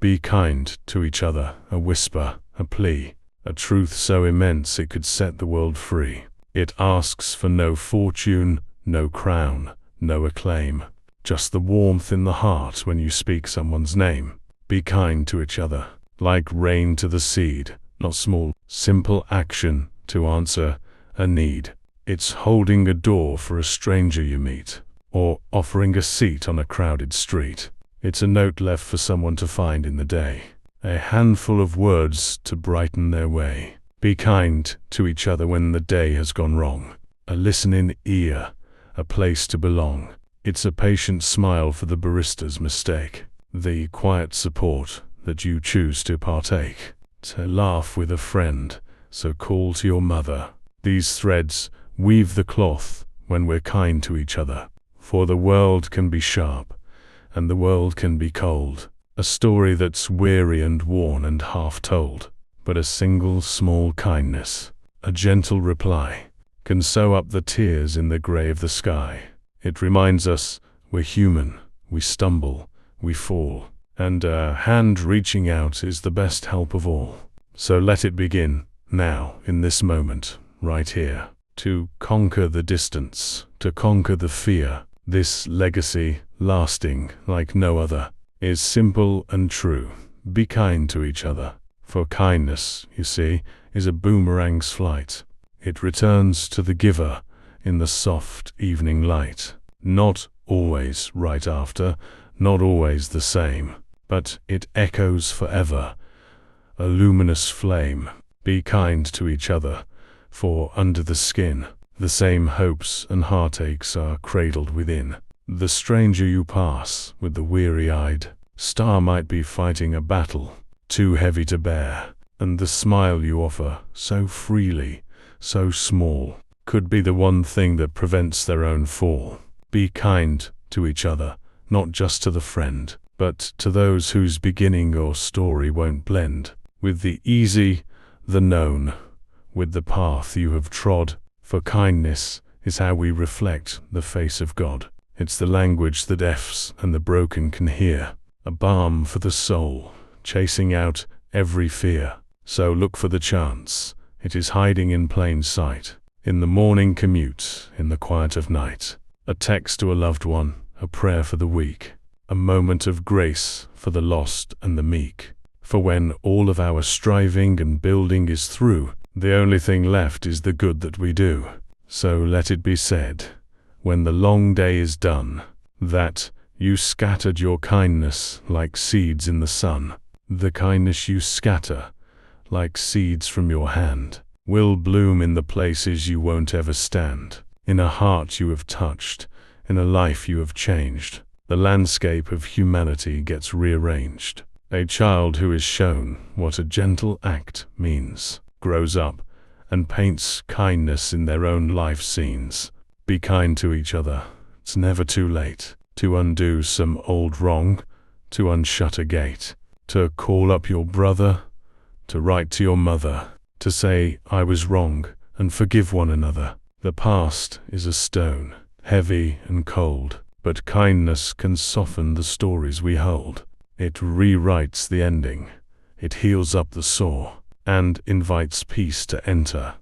Be kind to each other, a whisper, a plea, a truth so immense it could set the world free. It asks for no fortune, no crown, no acclaim, just the warmth in the heart when you speak someone's name. Be kind to each other, like rain to the seed, not small, simple action to answer a need. It's holding a door for a stranger you meet, or offering a seat on a crowded street. It's a note left for someone to find in the day, a handful of words to brighten their way. Be kind to each other when the day has gone wrong, a listening ear, a place to belong. It's a patient smile for the barista's mistake, the quiet support that you choose to partake, to laugh with a friend, so call to your mother. These threads weave the cloth when we're kind to each other, for the world can be sharp, and the world can be cold, a story that's weary and worn and half told. But a single small kindness, a gentle reply, can sew up the tears in the gray of the sky. It reminds us we're human, we stumble, we fall, and a hand reaching out is the best help of all. So let it begin, now, in this moment, right here, to conquer the distance, to conquer the fear. This legacy, lasting like no other, is simple and true. Be kind to each other. For kindness, you see, is a boomerang's flight. It returns to the giver in the soft evening light. Not always right after, not always the same, but it echoes forever, a luminous flame. Be kind to each other, for under the skin, the same hopes and heartaches are cradled within. The stranger you pass with the weary-eyed star might be fighting a battle too heavy to bear, and the smile you offer, so freely, so small, could be the one thing that prevents their own fall. Be kind to each other, not just to the friend, but to those whose beginning or story won't blend with the easy, the known, with the path you have trod. For kindness is how we reflect the face of God. It's the language the deaf and the broken can hear, a balm for the soul, chasing out every fear. So look for the chance, it is hiding in plain sight, in the morning commute, in the quiet of night. A text to a loved one, a prayer for the weak, a moment of grace for the lost and the meek. For when all of our striving and building is through, the only thing left is the good that we do. So let it be said, when the long day is done, that you scattered your kindness like seeds in the sun. The kindness you scatter, like seeds from your hand, will bloom in the places you won't ever stand. In a heart you have touched, in a life you have changed, the landscape of humanity gets rearranged. A child who is shown what a gentle act means, grows up and paints kindness in their own life scenes. Be kind to each other. It's never too late to undo some old wrong, to unshut a gate, to call up your brother, to write to your mother, to say, I was wrong, and forgive one another. The past is a stone, heavy and cold, but kindness can soften the stories we hold. It rewrites the ending, it heals up the sore, and invites peace to enter.